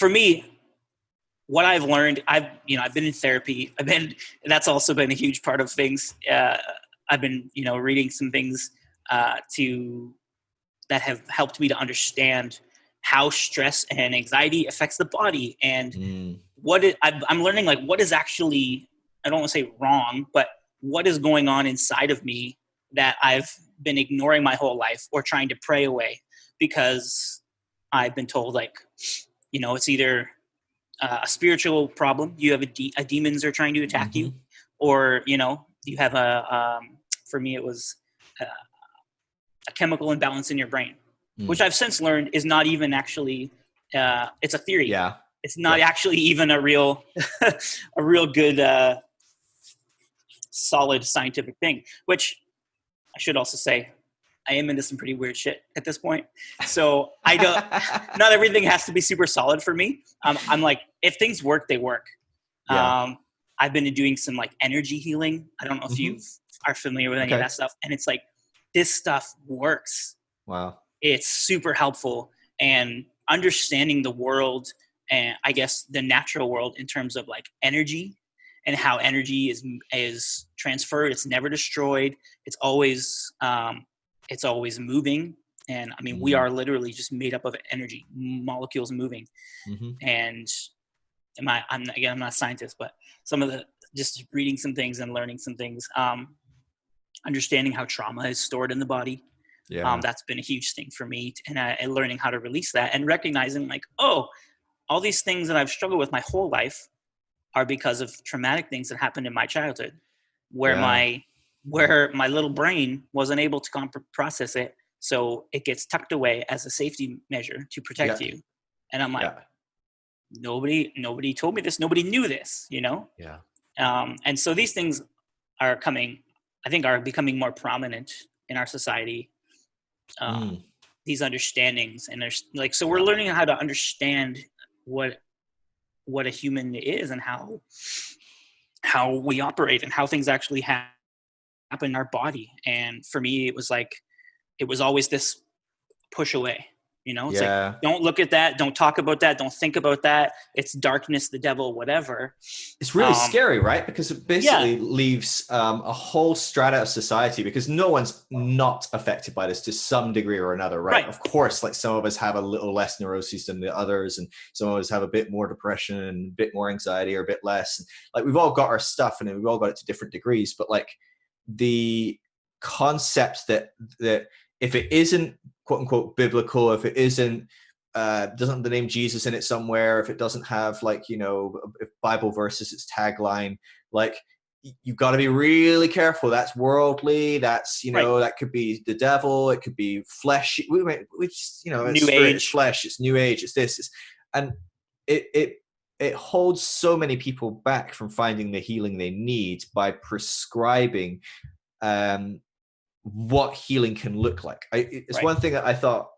for me, what I've learned, I've been in therapy. That's also been a huge part of things. I've been, reading some things that have helped me to understand how stress and anxiety affects the body, and I'm learning, like, what is actually, I don't want to say wrong, but what is going on inside of me that I've been ignoring my whole life or trying to pray away, because I've been told, like, it's either a spiritual problem, you have demons are trying to attack you, or, you have for me, it was a chemical imbalance in your brain, which I've since learned is not even actually, it's a theory. Yeah. It's not actually even a real, a real good, solid scientific thing, which I should also say, I am into some pretty weird shit at this point. So I don't, not everything has to be super solid for me. I'm like, if things work, they work. Yeah. I've been doing some like energy healing. I don't know if you are familiar with any of that stuff. And it's like, this stuff works. Wow. It's super helpful, and understanding the world, and I guess the natural world, in terms of like energy and how energy is transferred. It's never destroyed. It's always moving. And I mean, we are literally just made up of energy, molecules moving. And I'm not a scientist, but just reading some things and learning some things, understanding how trauma is stored in the body. That's been a huge thing for me, and learning how to release that, and recognizing, like, oh, all these things that I've struggled with my whole life are because of traumatic things that happened in my childhood, where my little brain wasn't able to process it. So it gets tucked away as a safety measure to protect you. And I'm like, nobody told me this. Nobody knew this, And so these things are becoming more prominent in our society. These understandings, and there's like, so we're learning how to understand what a human is, and how we operate, and how things actually happen in our body. And for me, it was always this push away, it's like, don't look at that, don't talk about that, don't think about that, it's darkness, the devil, whatever. It's really scary, right? Because it basically leaves a whole strata of society, because no one's not affected by this to some degree or another, right? Of course, like, some of us have a little less neuroses than the others, and some of us have a bit more depression and a bit more anxiety, or a bit less. And, like, we've all got our stuff, and we've all got it to different degrees. But like, the concept that if it isn't quote unquote biblical, if it isn't doesn't have the name Jesus in it somewhere, if it doesn't have, like, if Bible verses, its tagline, like, you've got to be really careful. That's worldly. That's, that could be the devil. It could be flesh. We just, it's New spirit, age. it's flesh, it's new age, it's this. And it holds so many people back from finding the healing they need by prescribing what healing can look like. It's one thing that I thought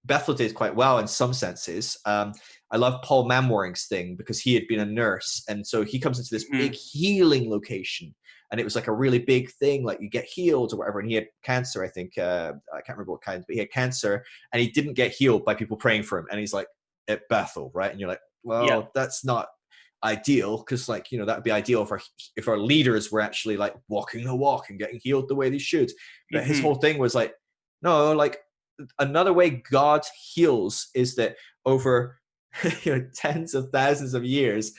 Bethel did quite well in some senses. I love Paul Manwaring's thing, because he had been a nurse, and so he comes into this big healing location, and it was like a really big thing, like, you get healed or whatever. And he had cancer, I think. I can't remember what kind, but he had cancer, and he didn't get healed by people praying for him. And he's like, at Bethel, right? And you're like, well, that's not ideal, because, like, that would be ideal if our leaders were actually, like, walking the walk and getting healed the way they should. But his whole thing was like, no, like, another way God heals is that over tens of thousands of years,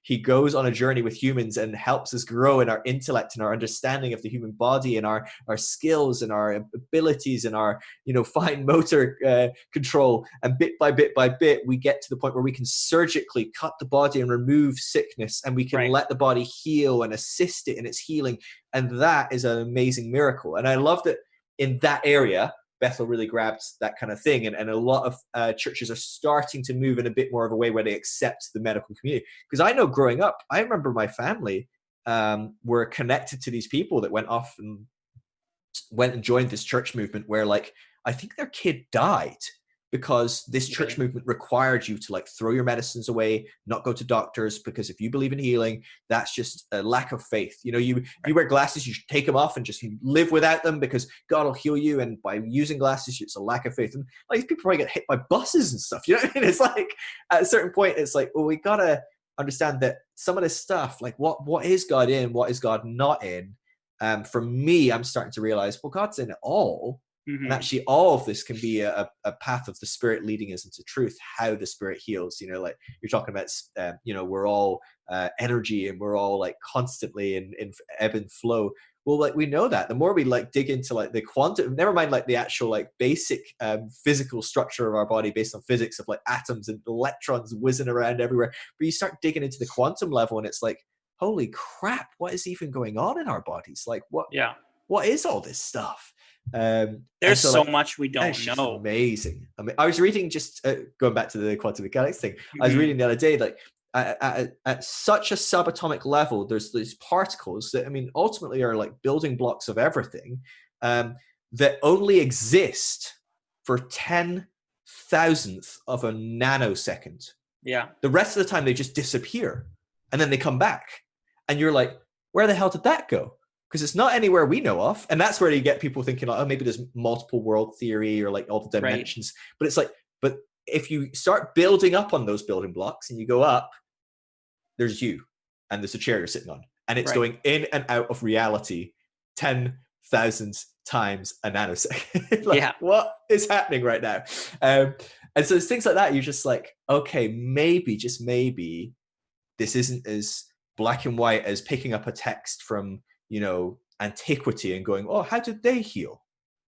he goes on a journey with humans and helps us grow in our intellect and our understanding of the human body, and our skills and our abilities and our fine motor control. And bit by bit, we get to the point where we can surgically cut the body and remove sickness, and we can let the body heal and assist it in its healing. And that is an amazing miracle. And I love that in that area, Bethel really grabbed that kind of thing, and a lot of churches are starting to move in a bit more of a way where they accept the medical community. Because I know, growing up, I remember my family were connected to these people that went off and went and joined this church movement, where, like, I think their kid died because this church movement required you to like throw your medicines away, not go to doctors, because if you believe in healing, that's just a lack of faith. You know, you wear glasses, you should take them off and just live without them because God will heal you. And by using glasses, it's a lack of faith. And like people probably get hit by buses and stuff. You know what I mean? It's like at a certain point, it's like, well, we gotta understand that some of this stuff, like what is God in, what is God not in? For me, I'm starting to realize, well, God's in it all. And actually all of this can be a path of the Spirit leading us into truth, how the Spirit heals. You know, like you're talking about, you know, we're all energy and we're all like constantly in ebb and flow. Well, like we know that the more we like dig into like the quantum, never mind like the actual like basic physical structure of our body based on physics of like atoms and electrons whizzing around everywhere. But you start digging into the quantum level and it's like, holy crap, what is even going on in our bodies? Like what is all this stuff? There's so much we don't know. Amazing. I mean, I was reading just going back to the quantum mechanics thing. I was reading the other day, like at such a subatomic level, there's these particles that, I mean, ultimately are like building blocks of everything that only exist for 10,000th of a nanosecond. Yeah. The rest of the time they just disappear and then they come back. And you're like, where the hell did that go? Because it's not anywhere we know of. And that's where you get people thinking, like, oh, maybe there's multiple world theory or like all the dimensions. Right. But it's like, but if you start building up on those building blocks and you go up, there's you and there's a chair you're sitting on. And it's going in and out of reality 10,000 times a nanosecond. Like, what is happening right now? And so it's things like that. You're just like, okay, maybe, just maybe, this isn't as black and white as picking up a text from, you know, antiquity and going, oh, how did they heal?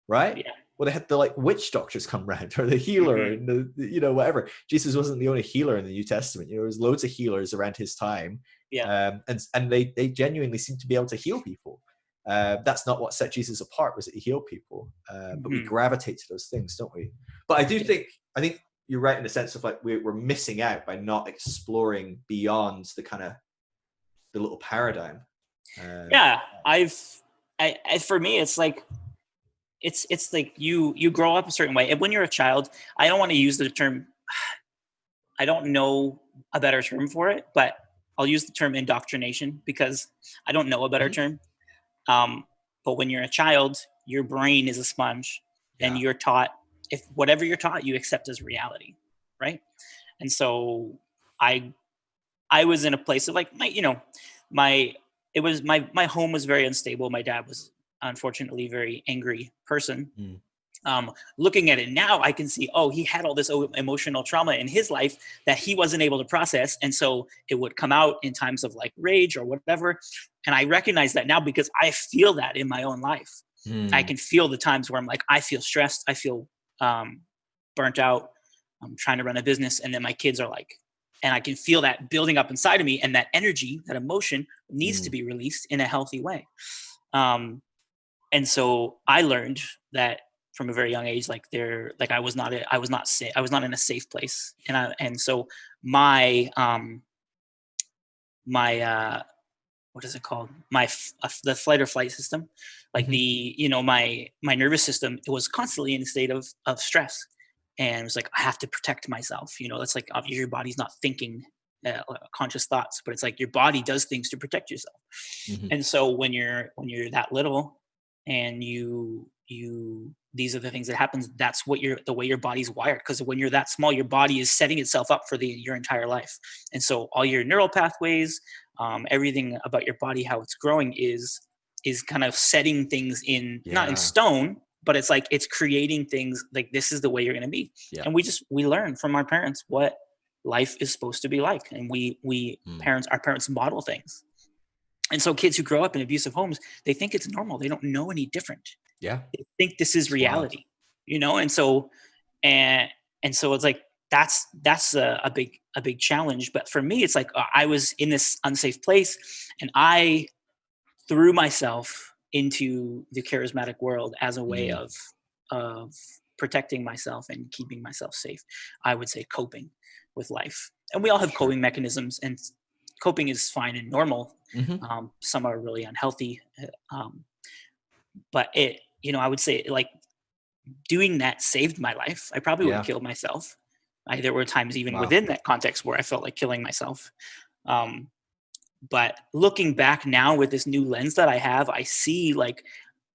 Right? Yeah. Well, they had the like witch doctors come around, or the healer, and the you know, whatever. Jesus wasn't the only healer in the New Testament. You know, there was loads of healers around his time. Yeah. And they genuinely seem to be able to heal people. That's not what set Jesus apart, was that he healed people. But we gravitate to those things, don't we? But I think you're right in the sense of like we're missing out by not exploring beyond the kind of the little paradigm. For me, it's like it's like you grow up a certain way, and when you're a child, I don't want to use the term, I don't know a better term for it, but I'll use the term indoctrination because I don't know a better term. But when you're a child, your brain is a sponge, and you're taught, if whatever you're taught, you accept as reality, right? And so I was in a place of like my home was very unstable. My dad was unfortunately a very angry person. Looking at it now, I can see, he had all this emotional trauma in his life that he wasn't able to process. And so it would come out in times of like rage or whatever. And I recognize that now because I feel that in my own life. I can feel the times where I'm like, I feel stressed. I feel burnt out. I'm trying to run a business. And then my kids are like, and I can feel that building up inside of me, and that energy, that emotion needs to be released in a healthy way. And so I learned that from a very young age, like I was not in a safe place. And so my what is it called? The flight or flight system, like my nervous system, it was constantly in a state of stress. And it was like, I have to protect myself. You know, it's like obviously your body's not thinking conscious thoughts, but it's like your body does things to protect yourself. And so when you're that little and these are the things that happens, that's the way your body's wired. Because when you're that small, your body is setting itself up for your entire life. And so all your neural pathways, everything about your body, how it's growing is kind of setting things not in stone, but it's like it's creating things like this is the way you're going to be. And we learn from our parents what life is supposed to be like, and our parents model things. And so kids who grow up in abusive homes, they think it's normal. They don't know any different. They think this is reality, you know. And so it's like that's a big challenge. But for me, it's like I was in this unsafe place, and I threw myself into the charismatic world as a way of protecting myself and keeping myself safe. I would say coping with life. And we all have coping mechanisms, and coping is fine and normal. Some are really unhealthy. But I would say like doing that saved my life. I probably would have Yeah. killed myself. There were times even Wow. within that context where I felt like killing myself. Um, but looking back now with this new lens that I have, I see like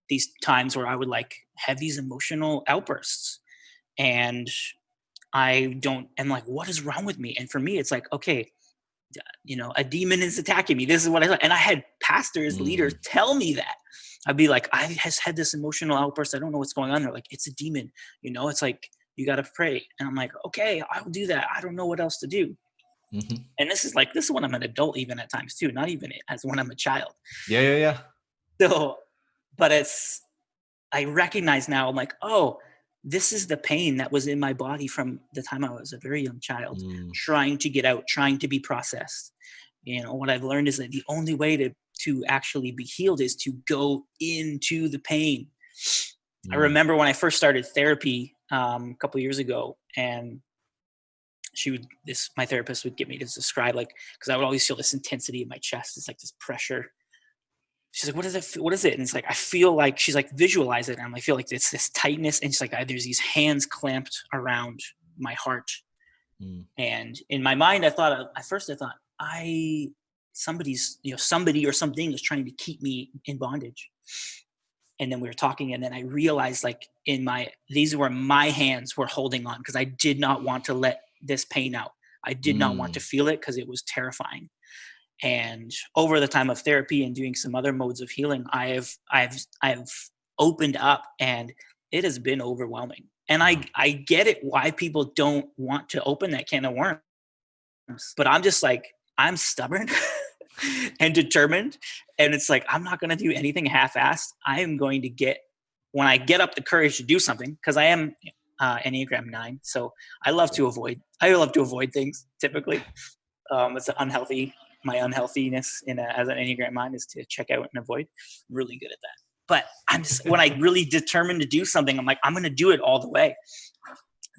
these times where I would like have these emotional outbursts, and I'm like, what is wrong with me? And for me, it's like, okay, a demon is attacking me. This is what I thought. And I had pastors, leaders Mm. tell me that. I'd be like, I has had this emotional outburst. I don't know what's going on. They're like, it's a demon. It's like, you got to pray. And I'm like, okay, I'll do that. I don't know what else to do. Mm-hmm. And this is when I'm an adult, even at times too, not even as when I'm a child. Yeah. So, but I recognize now, I'm like, oh, this is the pain that was in my body from the time I was a very young child, Mm. trying to get out, trying to be processed. What I've learned is that the only way to actually be healed is to go into the pain. I remember when I first started therapy a couple of years ago, and my therapist would get me to describe, like, because I would always feel this intensity in my chest. It's like this pressure. She's like, what is it? And it's like, I feel like, she's like, visualize it. And I feel like it's this tightness. And she's like, there's these hands clamped around my heart. Mm. And in my mind, at first I thought, somebody or something is trying to keep me in bondage. And then we were talking, and then I realized, like, these were my hands were holding on, because I did not want to let this pain out. I did not want to feel it because it was terrifying. And over the time of therapy and doing some other modes of healing, I've opened up, and it has been overwhelming. And I get it why people don't want to open that can of worms, but I'm just like, I'm stubborn and determined, and it's like, I'm not going to do anything half-assed. I am going to when I get up the courage to do something, because I am Enneagram 9, so I love to avoid things typically. It's my unhealthiness as an Enneagram 9 is to check out and avoid. I'm really good at that. But when I really determine to do something, I'm like, I'm going to do it all the way.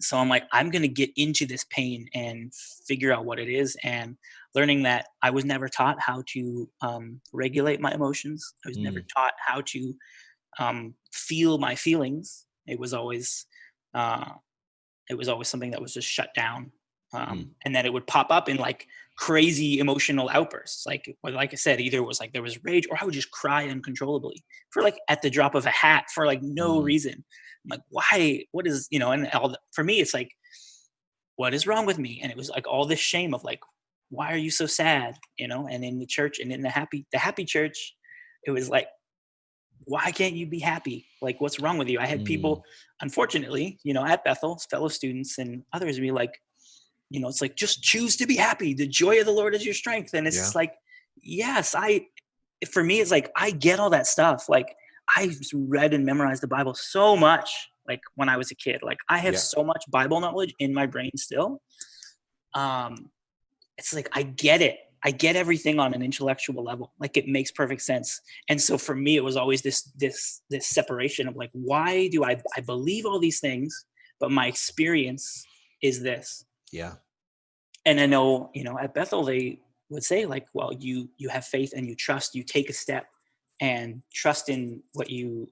So I'm like, I'm going to get into this pain and figure out what it is. And learning that I was never taught how to regulate my emotions. I was never taught how to feel my feelings. It was always something that was just shut down. And then it would pop up in like crazy emotional outbursts. Like I said, either it was like there was rage, or I would just cry uncontrollably for like at the drop of a hat for like no reason. I'm like, why? What is, and for me, it's like, what is wrong with me? And it was like all this shame of like, why are you so sad? And in the church, and in the happy church, it was like, why can't you be happy? Like, what's wrong with you? I had people, unfortunately, at Bethel, fellow students and others, be like, it's like, just choose to be happy. The joy of the Lord is your strength. And it's like, yes, for me, it's like, I get all that stuff. Like, I read and memorized the Bible so much, like when I was a kid. Like, I have so much Bible knowledge in my brain still. It's like, I get it. I get everything on an intellectual level. Like, it makes perfect sense. And so for me, it was always this separation of like, why do I believe all these things, but my experience is this. Yeah. And I know, at Bethel, they would say like, well, you have faith and you trust, you take a step and trust in what you